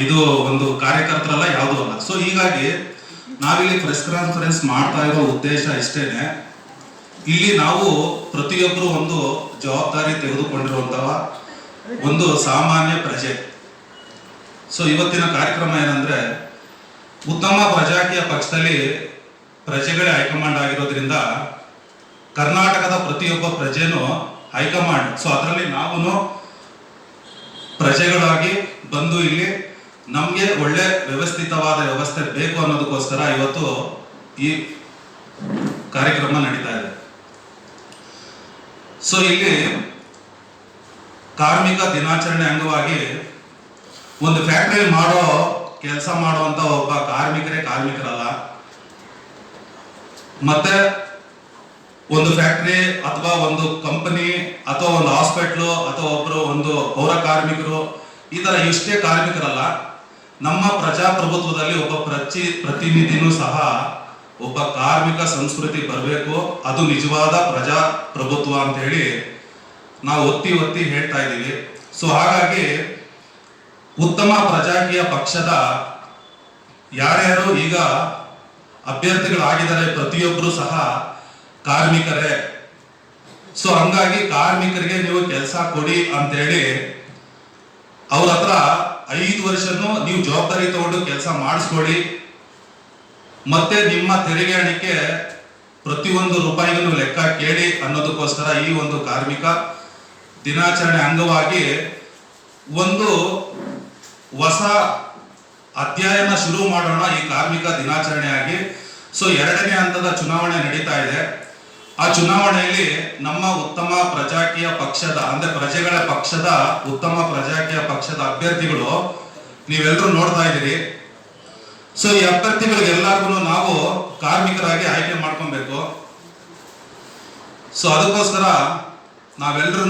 ಇದು ಒಂದು ಕಾರ್ಯಕರ್ತರಲ್ಲ, ಯಾವುದೂ ಅಲ್ಲ. ಸೊ ಹೀಗಾಗಿ ನಾವಿಲ್ಲಿ ಪ್ರೆಸ್ ಕಾನ್ಫರೆನ್ಸ್ ಮಾಡ್ತಾ ಇರೋ ಉದ್ದೇಶ ಇಷ್ಟೇನೆ. ಇಲ್ಲಿ ನಾವು ಪ್ರತಿಯೊಬ್ಬರು ಒಂದು ಜವಾಬ್ದಾರಿ ತೆಗೆದುಕೊಂಡಿರುವಂತಹ ಒಂದು ಸಾಮಾನ್ಯ ಪ್ರಜೆ. ಸೊ ಇವತ್ತಿನ ಕಾರ್ಯಕ್ರಮ ಏನಂದ್ರೆ, ಉತ್ತಮ ಪ್ರಜಾಕೀಯ ಪಕ್ಷದಲ್ಲಿ ಪ್ರಜೆಗಳೇ ಹೈಕಮಾಂಡ್ ಆಗಿರೋದ್ರಿಂದ ಕರ್ನಾಟಕದ ಪ್ರತಿಯೊಬ್ಬ ಪ್ರಜೆನೂ ಹೈಕಮಾಂಡ್. ಸೊ ಅದರಲ್ಲಿ ನಾವು ಪ್ರಜೆಗಳಾಗಿ ಬಂದು ಇಲ್ಲಿ ನಮಗೆ ಒಳ್ಳೆ ವ್ಯವಸ್ಥಿತವಾದ ವ್ಯವಸ್ಥೆ ಬೇಕು ಅನ್ನೋದಕ್ಕೋಸ್ಕರ ಇವತ್ತು ಈ ಕಾರ್ಯಕ್ರಮ ನಡೀತಾ ಇದೆ. ಸೊ ಇಲ್ಲಿ ಕಾರ್ಮಿಕ ದಿನಾಚರಣೆ ಅಂಗವಾಗಿ ಒಂದು ಫ್ಯಾಕ್ಟರಿ ಕೆಲಸ ಮಾಡುವಂತ ಒಬ್ಬ ಕಾರ್ಮಿಕರಲ್ಲ, ಮತ್ತೆ ಒಂದು ಫ್ಯಾಕ್ಟರಿ ಅಥವಾ ಒಂದು ಕಂಪನಿ ಅಥವಾ ಒಂದು ಹಾಸ್ಪಿಟ್ಲು ಅಥವಾ ಒಬ್ಬರು ಒಂದು ಪೌರ ಕಾರ್ಮಿಕರು, ಈ ತರ ಎಷ್ಟೇ ಕಾರ್ಮಿಕರಲ್ಲ, ನಮ್ಮ ಪ್ರಜಾಪ್ರಭುತ್ವದಲ್ಲಿ ಒಬ್ಬ ಪ್ರತಿನಿಧಿನೂ ಸಹ ಒಬ್ಬ ಕಾರ್ಮಿಕ ಸಂಸ್ಕೃತಿ ಬರಬೇಕು. ಅದು ನಿಜವಾದ ಪ್ರಜಾಪ್ರಭುತ್ವ ಅಂತ ಹೇಳಿ ನಾವು ಒತ್ತಿ ಹೇಳ್ತಾ ಇದ್ದೀವಿ. ಸೊ ಹಾಗಾಗಿ ಉತ್ತಮ ಪ್ರಜಾಕೀಯ ಪಕ್ಷದ ಯಾರ್ಯಾರು ಈಗ ಅಭ್ಯರ್ಥಿಗಳಾಗಿದ್ದಾರೆ ಪ್ರತಿಯೊಬ್ಬರು ಸಹ ಕಾರ್ಮಿಕರೇ. ಸೊ ಹಂಗಾಗಿ ಕಾರ್ಮಿಕರಿಗೆ ನೀವು ಕೆಲಸ ಕೊಡಿ ಅಂತೇಳಿ ಅವ್ರ ಹತ್ರ 5 ವರ್ಷನೂ ನೀವು ಜವಾಬ್ದಾರಿ ತಗೊಂಡು ಕೆಲಸ ಮಾಡಿಸ್ಕೊಳ್ಳಿ. ಮತ್ತೆ ನಿಮ್ಮ ತೆರಿಗೆ ಹಣಕ್ಕೆ ಪ್ರತಿಯೊಂದು ರೂಪಾಯಿಗೂ ಲೆಕ್ಕ ಕೇಳಿ ಅನ್ನೋದಕ್ಕೋಸ್ಕರ ಈ ಒಂದು ಕಾರ್ಮಿಕ ದಿನಾಚರಣೆ ಅಂಗವಾಗಿ ಒಂದು ಹೊಸ ಅಧ್ಯಾಯನ ಶುರು ಮಾಡೋಣ ಈ ಕಾರ್ಮಿಕ ದಿನಾಚರಣೆಯಾಗಿ. ಸೊ 2ನೇ ಹಂತದ ಚುನಾವಣೆ ನಡೀತಾ ಇದೆ. ಆ ಚುನಾವಣೆಯಲ್ಲಿ ನಮ್ಮ ಉತ್ತಮ ಪ್ರಜಾಕೀಯ ಪಕ್ಷದ ಅಂದ್ರೆ ಪ್ರಜೆಗಳ ಪಕ್ಷದ ಉತ್ತಮ ಪ್ರಜಾಕೀಯ ಪಕ್ಷದ ಅಭ್ಯರ್ಥಿಗಳು ನೀವೆಲ್ಲರೂ ನೋಡ್ತಾ ಇದ್ದೀರಿ. ಸೊ ಈ ಅಭ್ಯರ್ಥಿಗಳಿಗೆಲ್ಲರಿಗೂ ನಾವು ಕಾರ್ಮಿಕರಾಗಿ ಆಯ್ಕೆ ಮಾಡ್ಕೊಬೇಕು. ಸೊ ಅದಕ್ಕೋಸ್ಕರ ನಾವೆಲ್ಲರೂ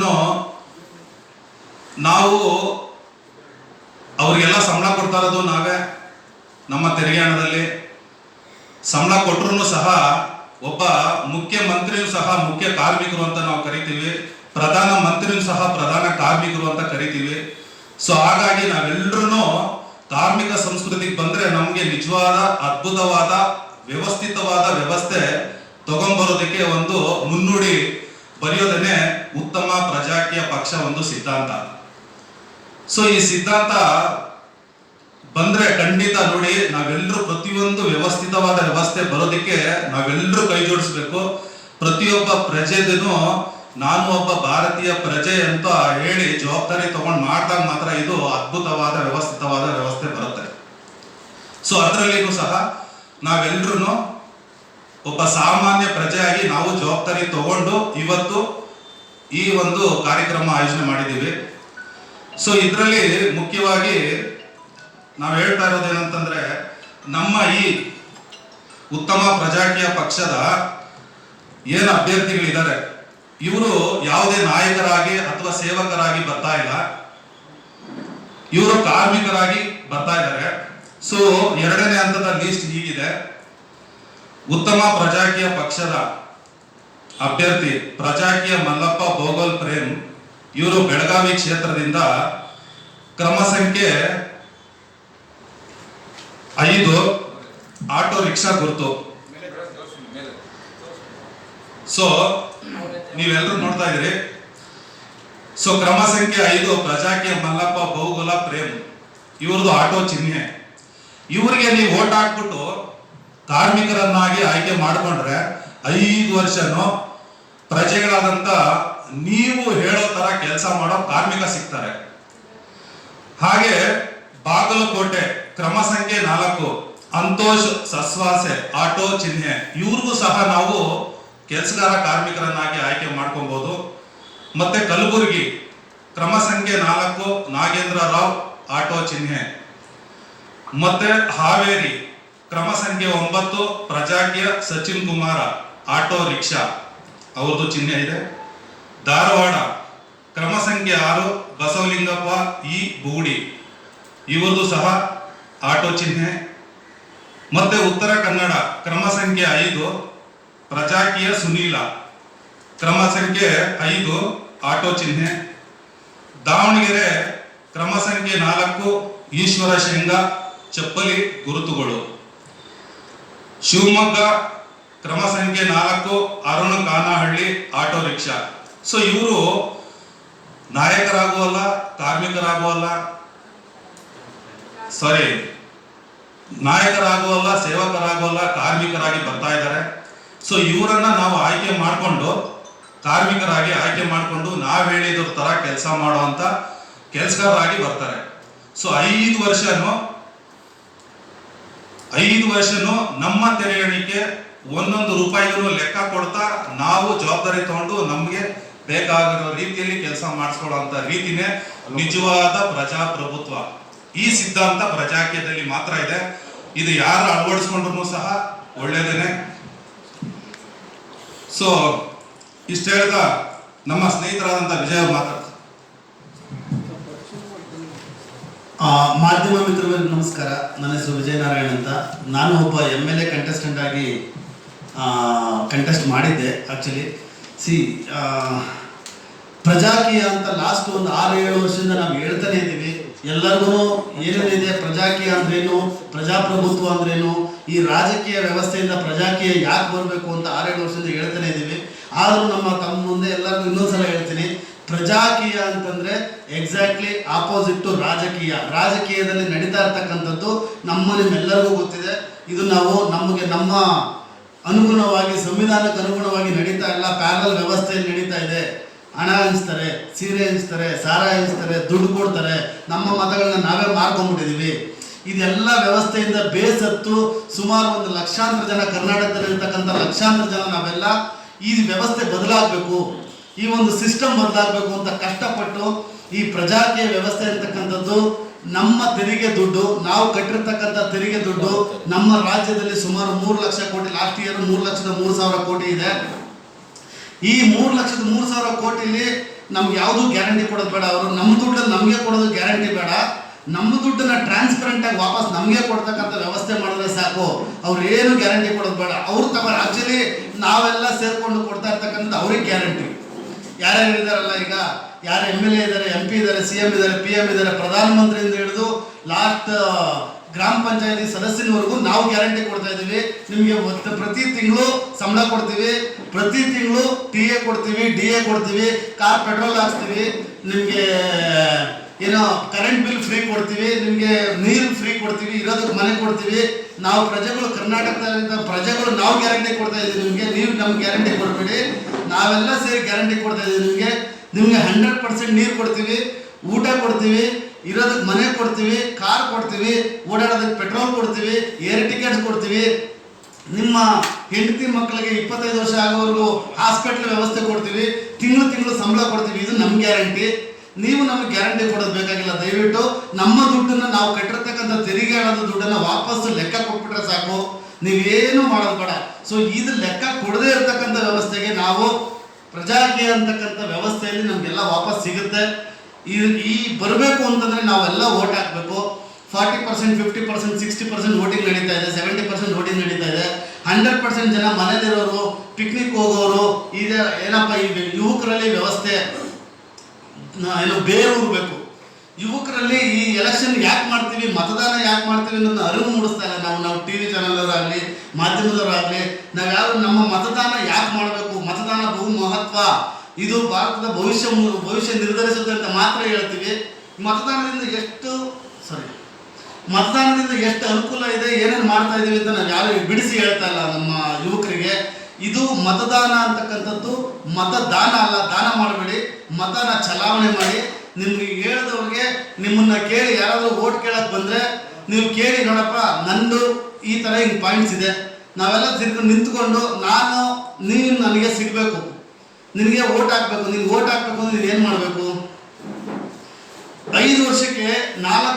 ನಾವು ಅವ್ರಿಗೆಲ್ಲ ಸಂಬಳ ಕೊಡ್ತಾ ಇರೋದು ನಾವೇ, ನಮ್ಮ ತೆರಿಗೆ ಹಣದಲ್ಲಿ. ಸಂಬಳ ಕೊಟ್ಟರು ಸಹ ಒಬ್ಬ ಮುಖ್ಯಮಂತ್ರಿಯೂ ಸಹ ಮುಖ್ಯ ಕಾರ್ಮಿಕರು ಅಂತ ನಾವು ಕರಿತೀವಿ, ಪ್ರಧಾನ ಮಂತ್ರಿಯೂ ಸಹ ಪ್ರಧಾನ ಕಾರ್ಮಿಕರು ಅಂತ ಕರಿತೀವಿ. ಸೊ ಹಾಗಾಗಿ ನಾವೆಲ್ಲರೂ ಕಾರ್ಮಿಕ ಸಂಸ್ಕೃತಿಗೆ ಬಂದ್ರೆ ನಮಗೆ ನಿಜವಾದ ಅದ್ಭುತವಾದ ವ್ಯವಸ್ಥಿತವಾದ ವ್ಯವಸ್ಥೆ ತಗೊಂಡ್ಬರೋದಕ್ಕೆ ಒಂದು ಮುನ್ನುಡಿ ಬರೆಯೋದನ್ನೇ ಉತ್ತಮ ಪ್ರಜಾಕೀಯ ಪಕ್ಷ ಒಂದು ಸಿದ್ಧಾಂತ. ಸೊ ಈ ಸಿದ್ಧಾಂತ ಬಂದ್ರೆ ಖಂಡಿತ ನೋಡಿ, ನಾವೆಲ್ಲರೂ ಪ್ರತಿಯೊಂದು ವ್ಯವಸ್ಥಿತವಾದ ವ್ಯವಸ್ಥೆ ಬರೋದಕ್ಕೆ ನಾವೆಲ್ಲರೂ ಕೈ ಜೋಡಿಸ್ಬೇಕು. ಪ್ರತಿಯೊಬ್ಬ ಪ್ರಜೆದೂ ನಾನು ಒಬ್ಬ ಭಾರತೀಯ ಪ್ರಜೆ ಅಂತ ಹೇಳಿ ಜವಾಬ್ದಾರಿ ತಗೊಂಡು ಮಾಡಿದಾಗ ಮಾತ್ರ ಇದು ಅದ್ಭುತವಾದ ವ್ಯವಸ್ಥಿತವಾದ ವ್ಯವಸ್ಥೆ ಬರುತ್ತೆ. ಸೊ ಅದರಲ್ಲಿನೂ ಸಹ ನಾವೆಲ್ಲರೂ ಒಬ್ಬ ಸಾಮಾನ್ಯ ಪ್ರಜೆಯಾಗಿ ನಾವು ಜವಾಬ್ದಾರಿ ತಗೊಂಡು ಇವತ್ತು ಈ ಒಂದು ಕಾರ್ಯಕ್ರಮ ಆಯೋಜನೆ ಮಾಡಿದ್ದೀವಿ. ಸೊ ಇದರಲ್ಲಿ ಮುಖ್ಯವಾಗಿ ನಾವು ಹೇಳ್ತಾ ಇರೋದೇನಂತಂದ್ರೆ, ನಮ್ಮ ಈ ಉತ್ತಮ ಪ್ರಜಾಕೀಯ ಪಕ್ಷದ ಏನು ಅಭ್ಯರ್ಥಿಗಳಿದ್ದಾರೆ ಇವರು ಯಾವುದೇ ನಾಯಕರಾಗಿ ಅಥವಾ ಸೇವಕರಾಗಿ ಬರ್ತಾ ಇಲ್ಲ, ಇವರು ಕಾರ್ಮಿಕರಾಗಿ ಬರ್ತಾ ಇದ್ದಾರೆ. ಸೊ 2ನೇ ಹಂತದ ಲಿಸ್ಟ್ ಹೀಗಿದೆ. ಉತ್ತಮ ಪ್ರಜಾಕೀಯ ಪಕ್ಷದ ಅಭ್ಯರ್ಥಿ ಪ್ರಜಾಕೀಯ ಮಲ್ಲಪ್ಪ ಬೋಗೋಲ್ ಪ್ರೇಮ್, ಇವರು ಬೆಳಗಾವಿ ಕ್ಷೇತ್ರದಿಂದ ಕ್ರಮ ಸಂಖ್ಯೆ 5 ಆಟೋ ರಿಕ್ಷಾ ಗುರುತು. ಸೊ ನೀವೆಲ್ಲರೂ ನೋಡ್ತಾ ಇದ್ದೀರಿ. ಸೊ ಕ್ರಮ ಸಂಖ್ಯೆ 5 ಪ್ರಜಾಕೀಯ ಮಲ್ಲಪ್ಪ ಬೋಗೋಲ ಪ್ರೇಮ್, ಇವ್ರದ್ದು ಆಟೋ ಚಿಹ್ನೆ. ಇವರಿಗೆ ನೀವು ಓಟ್ ಹಾಕ್ಬಿಟ್ಟು ಕಾರ್ಮಿಕರನ್ನಾಗಿ ಆಯ್ಕೆ ಮಾಡಿಕೊಂಡ್ರೆ 5 ವರ್ಷನೂ ಪ್ರಜೆಗಳಾದಂತ ನೀವು ಹೇಳೋ ತರ ಕೆಲಸ ಮಾಡೋ ಕಾರ್ಮಿಕ ಸಿಗ್ತಾರೆ. ಹಾಗೆ ಬಾಗಲಕೋಟೆ ಕ್ರಮ ಸಂಖ್ಯೆ 4 ಅಂತೋಷ್ ಸಸ್ವಾಸೆ ಆಟೋ ಚಿಹ್ನೆ, ಇವ್ರಿಗೂ ಸಹ ನಾವು ಕೆಲಸಗಾರ ಕಾರ್ಮಿಕರನ್ನಾಗಿ ಆಯ್ಕೆ ಮಾಡ್ಕೊಬಹುದು. ಮತ್ತೆ ಕಲಬುರಗಿ ಕ್ರಮ ಸಂಖ್ಯೆ 4 ನಾಗೇಂದ್ರ ರಾವ್ ಆಟೋ ಚಿಹ್ನೆ. ಮತ್ತೆ ಹಾವೇರಿ ಕ್ರಮ ಸಂಖ್ಯೆ 9 ಪ್ರಜಾಕೀಯ ಸಚಿನ್ ಕುಮಾರ ಆಟೋ ರಿಕ್ಷಾ, ಅವ್ರದ್ದು ಚಿಹ್ನೆ ಇದೆ. ಧಾರವಾಡ ಕ್ರಮ ಸಂಖ್ಯೆ 6 ಬಸವಲಿಂಗಪ್ಪ ಇ ಬೂಡಿ, ಇವ್ರದ್ದು ಸಹ ಆಟೋ ಚಿಹ್ನೆ. ಮತ್ತೆ ಉತ್ತರ ಕನ್ನಡ ಕ್ರಮ ಸಂಖ್ಯೆ 5 ಪ್ರಜಾಕೀಯ ಸುನೀಲ, ಕ್ರಮ ಸಂಖ್ಯೆ 5 ಆಟೋ ಚಿಹ್ನೆ. ದಾವಣಗೆರೆ ಕ್ರಮ ಸಂಖ್ಯೆ 4 ಈಶ್ವರ ಶೇಂಗಾ ಚಪ್ಪಲಿ ಗುರುತುಗಳು. ಶಿವಮೊಗ್ಗ ಕ್ರಮ ಸಂಖ್ಯೆ 4 Arun Kanahalli auto rickshaw. So ಇವರು ನಾಯಕರಾಗುವಲ್ಲ, ಕಾರ್ಮಿಕರಾಗುವಲ್ಲ, ನಾಯಕರಾಗುವಲ್ಲ, ಸೇವಕರಾಗುವಲ್ಲ, ಕಾರ್ಮಿಕರಾಗಿ ಬರ್ತಾ ಇದ್ದಾರೆ. ಸೊ ಇವರನ್ನ ನಾವು ಆಯ್ಕೆ ಮಾಡಿಕೊಂಡು, ಕಾರ್ಮಿಕರಾಗಿ ಆಯ್ಕೆ ಮಾಡಿಕೊಂಡು ನಾವು ಹೇಳಿದ್ರ ತರ ಕೆಲಸ ಮಾಡುವಂತ ಕೆಲಸಗಾರರಾಗಿ ಬರ್ತಾರೆ. ಸೊ 5 ವರ್ಷನೂ ನಮ್ಮ ತೆರಿಗೆ ಎಣಿಕೆ ಒಂದೊಂದು ರೂಪಾಯಿಗೂ ಲೆಕ್ಕ ಕೊಡ್ತಾ ನಾವು ಜವಾಬ್ದಾರಿ ತಗೊಂಡು ನಮ್ಗೆ ಬೇಕಾಗಿರೋ ರೀತಿಯಲ್ಲಿ ಕೆಲಸ ಮಾಡಿಸ್ಕೊಳ್ಳುವಂತ ರೀತಿನೇ ನಿಜವಾದ ಪ್ರಜಾಪ್ರಭುತ್ವ. ಈ ಸಿದ್ಧಾಂತ ಪ್ರಜಾಕೀಯದಲ್ಲಿ ಮಾತ್ರ ಇದೆ. ಇದು ಯಾರು ಅಳವಡಿಸ್ಕೊಂಡ್ರು ಸಹ ಒಳ್ಳೇದೇನೆ. ಸೊ ಇಷ್ಟು ಹೇಳ್ದ ನಮ್ಮ ಸ್ನೇಹಿತರಾದಂಥ ವಿಜಯ ಮಾತಾಡ್ತಾರೆ. ಮಾಧ್ಯಮ ಮಿತ್ರರಿಗೆ ನಮಸ್ಕಾರ. ನನ್ನ ಹೆಸರು ವಿಜಯನಾರಾಯಣ್ ಅಂತ. ನಾನು ಒಬ್ಬ MLA ಕಂಟೆಸ್ಟೆಂಟ್ ಆಗಿ ಕಂಟೆಸ್ಟ್ ಮಾಡಿದ್ದೆ. ಆ್ಯಕ್ಚುಲಿ ಪ್ರಜಾಕೀಯ ಅಂತ ಲಾಸ್ಟ್ ಒಂದು 6-7 ವರ್ಷದಿಂದ ನಾವು ಹೇಳ್ತಾನೆ ಇದ್ದೀವಿ. ಎಲ್ಲರಿಗೂ ಏನೇನಿದೆ ಪ್ರಜಾಕೀಯ ಅಂದ್ರೇನು, ಪ್ರಜಾಪ್ರಭುತ್ವ ಅಂದ್ರೇನು, ಈ ರಾಜಕೀಯ ವ್ಯವಸ್ಥೆಯಿಂದ ಪ್ರಜಾಕೀಯ ಯಾಕೆ ಬರಬೇಕು ಅಂತ 6-7 ವರ್ಷದಿಂದ ಹೇಳ್ತಾನೆ ಇದ್ದೀವಿ. ಆದರೂ ತಮ್ಮ ಮುಂದೆ ಎಲ್ಲರಿಗೂ ಇನ್ನೊಂದ್ಸಲ ಹೇಳ್ತೀನಿ, ಪ್ರಜಾಕೀಯ ಅಂತಂದ್ರೆ ಎಕ್ಸಾಕ್ಟ್ಲಿ ಆಪೋಸಿಟ್ ಟು ರಾಜಕೀಯ. ರಾಜಕೀಯದಲ್ಲಿ ನಡೀತಾ ಇರ್ತಕ್ಕಂಥದ್ದು ನಿಮ್ಮೆಲ್ಲರಿಗೂ ಗೊತ್ತಿದೆ. ಇದು ನಮಗೆ ನಮ್ಮ ಅನುಗುಣವಾಗಿ, ಸಂವಿಧಾನಕ್ಕೆ ಅನುಗುಣವಾಗಿ ನಡೀತಾ ಇಲ್ಲ, ಪ್ಯಾರಲ್ ವ್ಯವಸ್ಥೆಯಲ್ಲಿ ನಡೀತಾ ಇದೆ. ಹಣ ಹಂಚ್ತಾರೆ, ಸೀರೆ ಹಂಚ್ತಾರೆ, ಸಾರ ಹಂಚ್ತಾರೆ, ದುಡ್ಡು ಕೊಡ್ತಾರೆ, ನಮ್ಮ ಮತಗಳನ್ನ ನಾವೇ ಮಾರ್ಕೊಂಡ್ಬಿಟ್ಟಿದ್ದೀವಿ. ಇದೆಲ್ಲ ವ್ಯವಸ್ಥೆಯಿಂದ ಬೇಸತ್ತು ಸುಮಾರು 1 ಲಕ್ಷಾಂತರ ಜನ, ಕರ್ನಾಟಕದಲ್ಲಿರ್ತಕ್ಕಂಥ ಲಕ್ಷಾಂತರ ಜನ ನಾವೆಲ್ಲ ಈ ವ್ಯವಸ್ಥೆ ಬದಲಾಗಬೇಕು, ಈ ಒಂದು ಸಿಸ್ಟಮ್ ಬದಲಾಗಬೇಕು ಅಂತ ಕಷ್ಟಪಟ್ಟು ಈ ಪ್ರಜಾಕೀಯ ವ್ಯವಸ್ಥೆ ಇರ್ತಕ್ಕಂಥದ್ದು ನಮ್ಮ ತೆರಿಗೆ ದುಡ್ಡು, ನಾವು ಕಟ್ಟಿರ್ತಕ್ಕಂಥ ತೆರಿಗೆ ದುಡ್ಡು ನಮ್ಮ ರಾಜ್ಯದಲ್ಲಿ ಸುಮಾರು 3 ಲಕ್ಷ ಕೋಟಿ, ಲಾಸ್ಟ್ ಇಯರ್ 3,03,000 ಕೋಟಿ ಇದೆ. ಈ 3,03,000 ಕೋಟಿಲಿ ನಮ್ಗೆ ಯಾವುದು ಗ್ಯಾರಂಟಿ ಕೊಡೋದು ಬೇಡ. ಅವರು ನಮ್ಮ ದುಡ್ಡನ್ನು ನಮಗೆ ಕೊಡೋದು ಗ್ಯಾರಂಟಿ ಬೇಡ. ನಮ್ಮ ದುಡ್ಡನ್ನ ಟ್ರಾನ್ಸ್ಪರೆಂಟ್ ಆಗಿ ವಾಪಸ್ ನಮಗೆ ಕೊಡ್ತಕ್ಕಂಥ ವ್ಯವಸ್ಥೆ ಮಾಡಿದ್ರೆ ಸಾಕು. ಅವ್ರು ಏನು ಗ್ಯಾರಂಟಿ ಕೊಡೋದು ಬೇಡ. ಅವ್ರು ಆಕ್ಚುಲಿ ನಾವೆಲ್ಲ ಸೇರ್ಕೊಂಡು ಕೊಡ್ತಾ ಇರ್ತಕ್ಕಂಥ ಅವ್ರಿಗೆ ಗ್ಯಾರಂಟಿ. ಯಾರ್ಯಾರು ಇದ್ದಾರಲ್ಲ, ಈಗ ಯಾರು MLA ಇದ್ದಾರೆ, MP ಇದ್ದಾರೆ, CM ಇದ್ದಾರೆ, PM ಇದ್ದಾರೆ, ಪ್ರಧಾನಮಂತ್ರಿಯಿಂದ ಹಿಡಿದು ಲಾಸ್ಟ್ ಗ್ರಾಮ ಪಂಚಾಯತಿ ಸದಸ್ಯನವರೆಗೂ ನಾವು ಗ್ಯಾರಂಟಿ ಕೊಡ್ತಾ ಇದ್ದೀವಿ. ನಿಮಗೆ ಪ್ರತಿ ತಿಂಗಳು ಸಂಬಳ ಕೊಡ್ತೀವಿ, ಪ್ರತಿ ತಿಂಗಳು TA ಕೊಡ್ತೀವಿ, DA ಕೊಡ್ತೀವಿ, ಕಾರ್ ಪೆಟ್ರೋಲ್ ಹಾಕ್ಸ್ತೀವಿ, ನಿಮಗೆ ಏನೋ ಕರೆಂಟ್ ಬಿಲ್ ಫ್ರೀ ಕೊಡ್ತೀವಿ, ನಿಮಗೆ ನೀರು ಫ್ರೀ ಕೊಡ್ತೀವಿ, ಇರೋದಕ್ಕೆ ಮನೆ ಕೊಡ್ತೀವಿ. ನಾವು ಪ್ರಜೆಗಳು, ಕರ್ನಾಟಕದಲ್ಲಿದ್ದ ಪ್ರಜೆಗಳು ನಾವು ಗ್ಯಾರಂಟಿ ಕೊಡ್ತಾ ಇದ್ದೀವಿ ನಿಮಗೆ. ನೀವು ನಮ್ಗೆ ಗ್ಯಾರಂಟಿ ಕೊಡಬೇಡಿ, ನಾವೆಲ್ಲ ಸೇರಿ ಗ್ಯಾರಂಟಿ ಕೊಡ್ತಾ ಇದ್ದೀವಿ. ನಿಮಗೆ 100% ನೀರು ಕೊಡ್ತೀವಿ, ಊಟ ಕೊಡ್ತೀವಿ, ಇರೋದಕ್ಕೆ ಮನೆ ಕೊಡ್ತೀವಿ, ಕಾರ್ ಕೊಡ್ತೀವಿ, ಓಡಾಡೋದಕ್ಕೆ ಪೆಟ್ರೋಲ್ ಕೊಡ್ತೀವಿ, ಏರ್ ಟಿಕೆಟ್ಸ್ ಕೊಡ್ತೀವಿ. ನಿಮ್ಮ ಹೆಂಡತಿ ಮಕ್ಕಳಿಗೆ 25 ವರ್ಷ ಆಗೋವರೆಗೂ ಹಾಸ್ಪಿಟ್ಲ್ ವ್ಯವಸ್ಥೆ ಕೊಡ್ತೀವಿ, ತಿಂಗಳು ಸಂಬಳ ಕೊಡ್ತೀವಿ. ಇದು ನಮ್ಮ ಗ್ಯಾರಂಟಿ. ನೀವು ನಮಗೆ ಗ್ಯಾರಂಟಿ ಕೊಡೋದು ಬೇಕಾಗಿಲ್ಲ. ದಯವಿಟ್ಟು ನಮ್ಮ ದುಡ್ಡನ್ನು, ನಾವು ಕಟ್ಟಿರ್ತಕ್ಕಂಥ ತೆರಿಗೆ ಹಣದ ದುಡ್ಡನ್ನು ವಾಪಸ್ಸು ಲೆಕ್ಕ ಕೊಟ್ಬಿಟ್ರೆ ಸಾಕು, ನೀವೇನು ಮಾಡೋದು ಬೇಡ. ಸೊ ಇದು ಲೆಕ್ಕ ಕೊಡದೇ ಇರ್ತಕ್ಕಂಥ ವ್ಯವಸ್ಥೆಗೆ ನಾವು ಪ್ರಜಾಕೀಯ ಅಂತಕ್ಕಂಥ ವ್ಯವಸ್ಥೆಯಲ್ಲಿ ನಮಗೆಲ್ಲ ವಾಪಸ್ ಸಿಗುತ್ತೆ. ಈ ಬರಬೇಕು ಅಂತಂದರೆ ನಾವೆಲ್ಲ ಓಟ್ ಹಾಕಬೇಕು. 40%, 50%, 60% ವೋಟಿಂಗ್ ನಡೀತಾ ಇದೆ, 70% ವೋಟಿಂಗ್ ನಡೀತಾ ಇದೆ. 100% ಜನ ಮನೇಲಿರೋರು, ಪಿಕ್ನಿಕ್ ಹೋಗೋರು, ಈಗ ಏನಪ್ಪ ಈ ಯುವಕರಲ್ಲಿ ವ್ಯವಸ್ಥೆ ಬೇರೂರಬೇಕು. ಯುವಕರಲ್ಲಿ ಈ ಎಲೆಕ್ಷನ್ ಯಾಕೆ ಮಾಡ್ತೀವಿ, ಮತದಾನ ಯಾಕೆ ಮಾಡ್ತೀವಿ ಅನ್ನೋದನ್ನ ಅರಿವು ಮೂಡಿಸ್ತಾ ಇಲ್ಲ. ನಾವು TV ಚಾನಲ್ದವರಾಗಲಿ, ಮಾಧ್ಯಮದವರಾಗಲಿ, ನಾವ್ಯಾರು ನಮ್ಮ ಮತದಾನ ಯಾಕೆ ಮಾಡಬೇಕು, ಮತದಾನ ಬಹು ಮಹತ್ವ, ಇದು ಭಾರತದ ಭವಿಷ್ಯ ನಿರ್ಧರಿಸುತ್ತೆ ಅಂತ ಮಾತ್ರ ಹೇಳ್ತೀವಿ. ಮತದಾನದಿಂದ ಎಷ್ಟು ಅನುಕೂಲ ಇದೆ, ಏನೇನು ಮಾಡ್ತಾ ಇದ್ದೀವಿ ಅಂತ ನಾವು ಯಾರು ಬಿಡಿಸಿ ಹೇಳ್ತಾ ಇಲ್ಲ ನಮ್ಮ ಯುವಕರಿಗೆ. ಇದು ಮತದಾನ ಅಂತಕ್ಕಂಥದ್ದು ಮತದಾನ ಅಲ್ಲ, ದಾನ ಮಾಡಬೇಡಿ, ಮತನ ಚಲಾವಣೆ ಮಾಡಿ. ನಿಮ್ಗೆ ಹೇಳಿದವ್ರಿಗೆ ನಿಮ್ಮನ್ನ ಕೇಳಿ, ಯಾರಾದರೂ ಓಟ್ ಕೇಳಕ್ಕೆ ಬಂದರೆ ನೀವು ಕೇಳಿ, ನೋಡಪ್ಪ ನಂದು ಈ ಥರ ಹಿಂಗೆ ಪಾಯಿಂಟ್ಸ್ ಇದೆ, ನಾವೆಲ್ಲ ನಿಂತ್ಕೊಂಡು ನೀನು ನನಗೆ ಸಿಗಬೇಕು, ನಿನಗೆ ಓಟ್ ಹಾಕಬೇಕು, ನೀನು ಓಟ್ ಹಾಕಬೇಕು ಅಂದ್ರೆ ನೀನು ಏನು ಮಾಡಬೇಕು, 5 ವರ್ಷಕ್ಕೆ 4